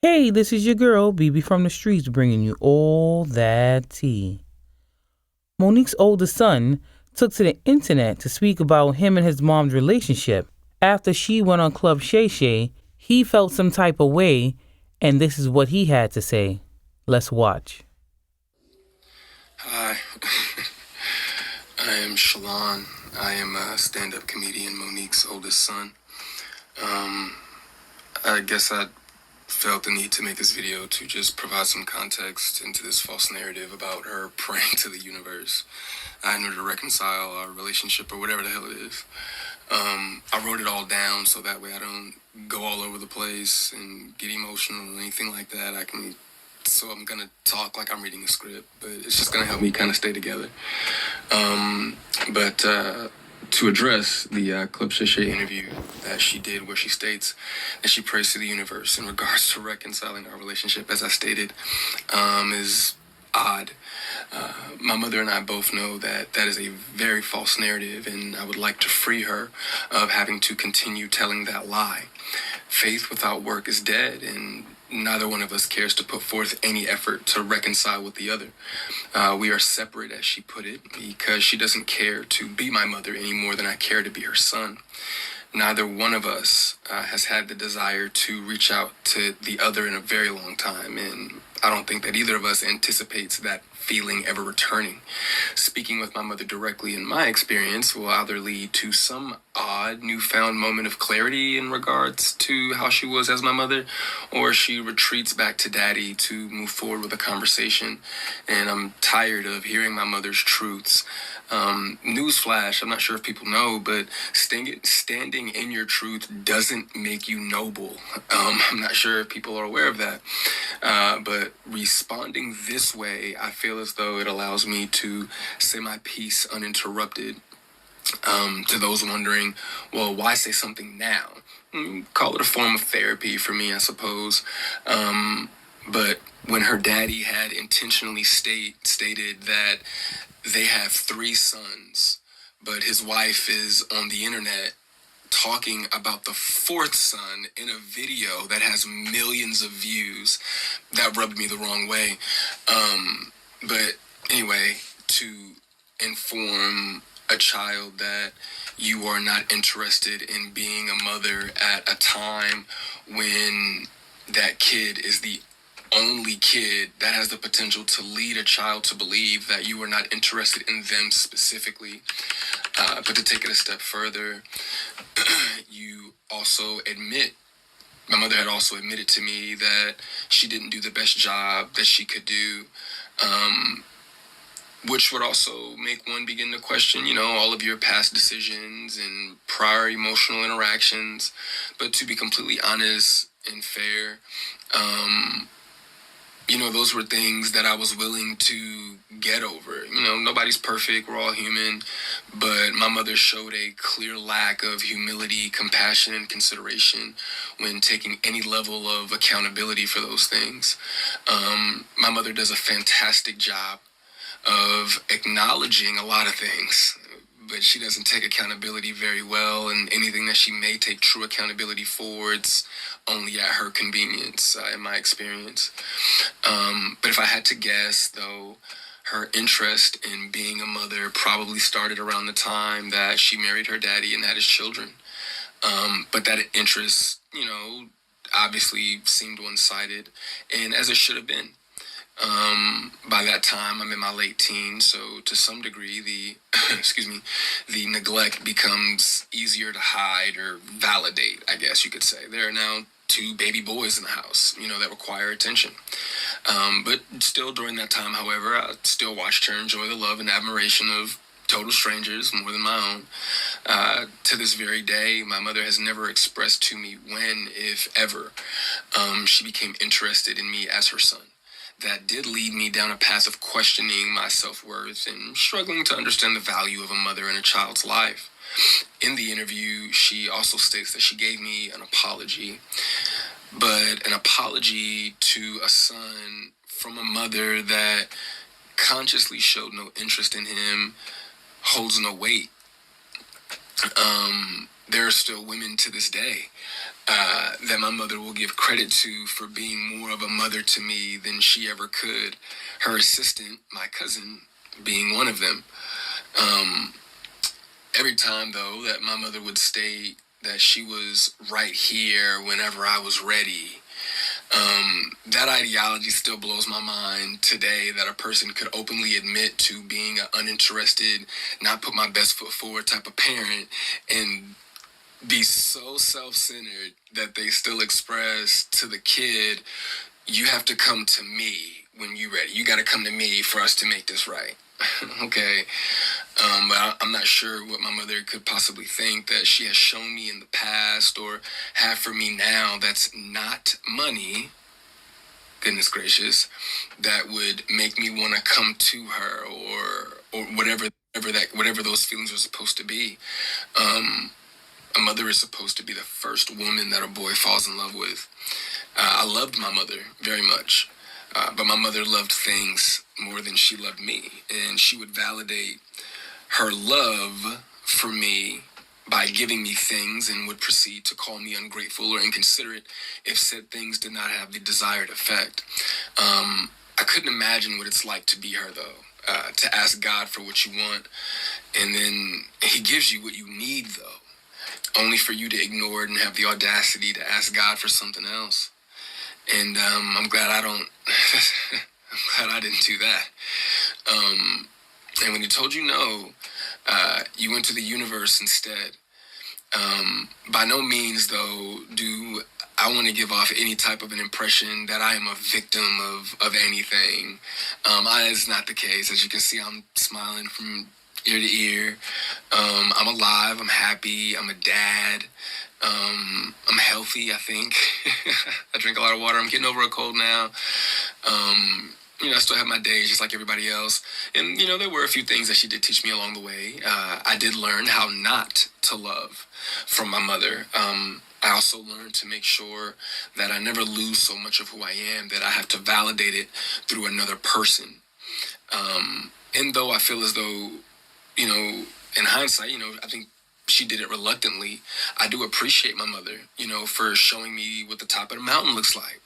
Hey, this is your girl, BB from the streets, bringing you all that tea. Monique's oldest son took to the internet to speak about him and his mom's relationship. After she went on Club Shay Shay, he felt some type of way, and this is what he had to say. Let's watch. Hi, I am Shalon. I am a stand-up comedian, Monique's oldest son. I guess I felt the need to make this video to just provide some context into this false narrative about her praying to the universe in order to reconcile our relationship or whatever the hell it is. I wrote it all down so that way I don't go all over the place and get emotional or anything like that. So I'm gonna talk like I'm reading a script, but it's just gonna help me kind of stay together. But to address the Club Shay Shay interview that she did, where she states that she prays to the universe in regards to reconciling our relationship, as I stated, is odd. My mother and I both know that that is a very false narrative, and I would like to free her of having to continue telling that lie. Faith without work is dead, and neither one of us cares to put forth any effort to reconcile with the other. We are separate, as she put it, because she doesn't care to be my mother any more than I care to be her son. Neither one of us has had the desire to reach out to the other in a very long time, and I don't think that either of us anticipates that feeling ever returning. Speaking with my mother directly, in my experience, will either lead to some odd newfound moment of clarity in regards to how she was as my mother, or she retreats back to daddy to move forward with a conversation. And I'm tired of hearing my mother's truths. Newsflash, I'm not sure if people know, but standing in your truth doesn't make you noble. I'm not sure if people are aware of that. But responding this way, I feel as though it allows me to say my piece uninterrupted. To those wondering, well, why say something now? Call it a form of therapy for me, I suppose. But when her daddy had intentionally stated that they have 3 sons, but his wife is on the internet talking about the 4th son in a video that has millions of views, that rubbed me the wrong way. But anyway, to inform a child that you are not interested in being a mother at a time when that kid is the only kid that has the potential to lead a child to believe that you are not interested in them specifically. But to take it a step further, you also admit, my mother had also admitted to me that she didn't do the best job that she could do, which would also make one begin to question, all of your past decisions and prior emotional interactions. But to be completely honest and fair, those were things that I was willing to get over. Nobody's perfect. We're all human. But my mother showed a clear lack of humility, compassion, and consideration when taking any level of accountability for those things. My mother does a fantastic job of acknowledging a lot of things, but she doesn't take accountability very well, and anything that she may take true accountability for, it's only at her convenience, in my experience. But if I had to guess, though, her interest in being a mother probably started around the time that she married her daddy and had his children. But that interest, obviously seemed one-sided, and as it should have been. By that time, I'm in my late teens, so to some degree, the neglect becomes easier to hide or validate, I guess you could say. There are now 2 baby boys in the house, that require attention. But still during that time, however, I still watched her enjoy the love and admiration of total strangers more than my own. To this very day, my mother has never expressed to me when, if ever, she became interested in me as her son. That did lead me down a path of questioning my self-worth and struggling to understand the value of a mother in a child's life. In the interview, she also states that she gave me an apology, but an apology to a son from a mother that consciously showed no interest in him holds no weight. There are still women to this day that my mother will give credit to for being more of a mother to me than she ever could. Her assistant, my cousin, being one of them. Every time, though, that my mother would state that she was right here whenever I was ready, that ideology still blows my mind today, that a person could openly admit to being an uninterested, not put my best foot forward type of parent and be so self-centered that they still express to the kid, you have to come to me when you're ready. You got to come to me for us to make this right. Okay. But I'm not sure what my mother could possibly think that she has shown me in the past or have for me now that's not money, goodness gracious, that would make me want to come to her or whatever those feelings are supposed to be. A mother is supposed to be the first woman that a boy falls in love with. I loved my mother very much, but my mother loved things more than she loved me, and she would validate her love for me by giving me things and would proceed to call me ungrateful or inconsiderate if said things did not have the desired effect. I couldn't imagine what it's like to be her, though, to ask God for what you want, and then he gives you what you need, though, only for you to ignore it and have the audacity to ask God for something else. And I'm glad I don't. I'm glad I didn't do that. And when he told you no, you went to the universe instead. By no means, though, do I want to give off any type of an impression that I am a victim of anything. That is not the case. As you can see, I'm smiling from ear to ear. I'm alive. I'm happy. I'm a dad. I'm healthy, I think. I drink a lot of water. I'm getting over a cold now. I still have my days just like everybody else. And, there were a few things that she did teach me along the way. I did learn how not to love from my mother. I also learned to make sure that I never lose so much of who I am that I have to validate it through another person. And though I feel as though, in hindsight, I think she did it reluctantly, I do appreciate my mother, for showing me what the top of the mountain looks like.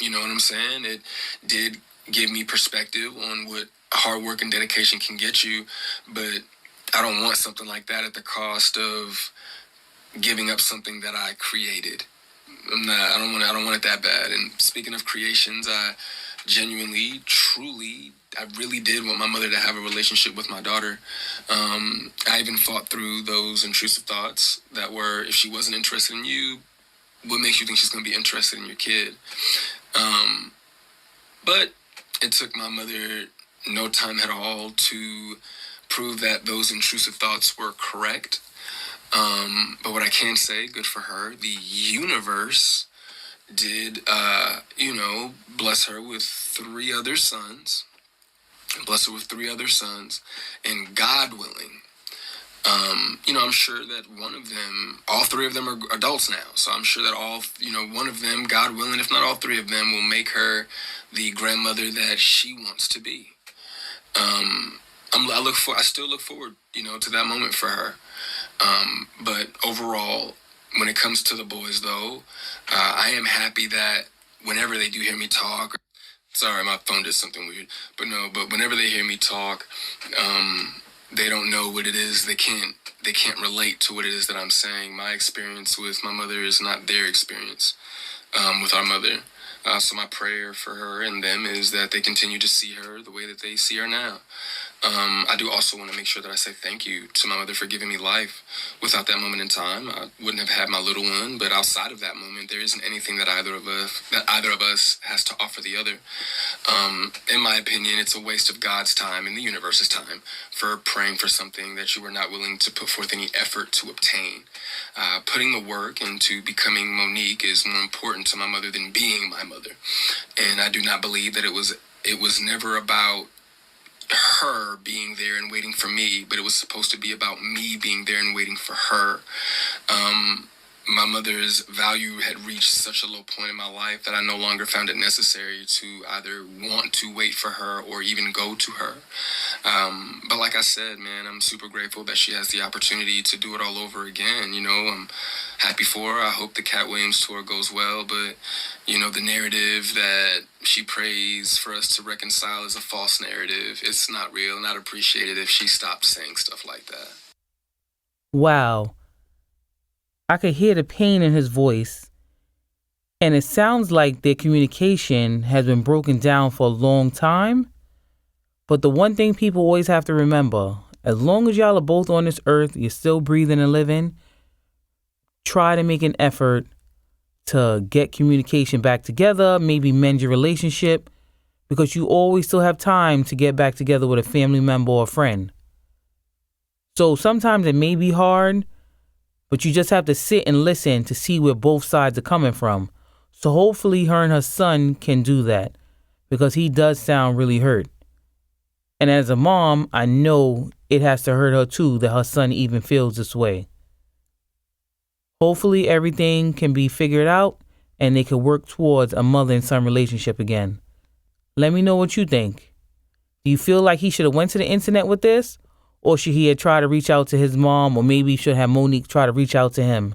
You know what I'm saying? It did give me perspective on what hard work and dedication can get you, but I don't want something like that at the cost of giving up something that I created. I don't want it that bad. And speaking of creations, I genuinely, truly, I really did want my mother to have a relationship with my daughter. I even fought through those intrusive thoughts that were, if she wasn't interested in you, what makes you think she's going to be interested in your kid? But it took my mother no time at all to prove that those intrusive thoughts were correct. But what I can say, good for her, the universe did, bless her with three other sons. And God willing, I'm sure that all three of them are adults now. So I'm sure that one of them, God willing, if not all three of them, will make her the grandmother that she wants to be. I still look forward, to that moment for her. But overall, when it comes to the boys, though, I am happy that whenever they do hear me talk, sorry, my phone did something weird, but whenever they hear me talk, they don't know what it is. They can't relate to what it is that I'm saying. My experience with my mother is not their experience with our mother. So my prayer for her and them is that they continue to see her the way that they see her now. I do also want to make sure that I say thank you to my mother for giving me life. Without that moment in time, I wouldn't have had my little one. But outside of that moment, there isn't anything that either of us has to offer the other. In my opinion, it's a waste of God's time and the universe's time for praying for something that you were not willing to put forth any effort to obtain. Putting the work into becoming Monique is more important to my mother than being my mother. And I do not believe that it was never about her being there and waiting for me, but it was supposed to be about me being there and waiting for her. my mother's value had reached such a low point in my life that I no longer found it necessary to either want to wait for her or even go to her. But like I said, man, I'm super grateful that she has the opportunity to do it all over again. I'm happy for her. I hope the Cat Williams tour goes well. But, the narrative that she prays for us to reconcile is a false narrative. It's not real, and I'd appreciate it if she stopped saying stuff like that. Wow. I could hear the pain in his voice, and it sounds like their communication has been broken down for a long time. But the one thing people always have to remember, as long as y'all are both on this earth, you're still breathing and living, try to make an effort to get communication back together, maybe mend your relationship, because you always still have time to get back together with a family member or a friend. So sometimes it may be hard, but you just have to sit and listen to see where both sides are coming from. So hopefully her and her son can do that, because he does sound really hurt. And as a mom, I know it has to hurt her too that her son even feels this way. Hopefully everything can be figured out and they can work towards a mother and son relationship again. Let me know what you think. Do you feel like he should have went to the internet with this? Or should he have tried to reach out to his mom, or maybe should have Monique try to reach out to him?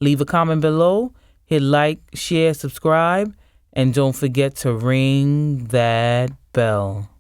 Leave a comment below, hit like, share, subscribe, and don't forget to ring that bell.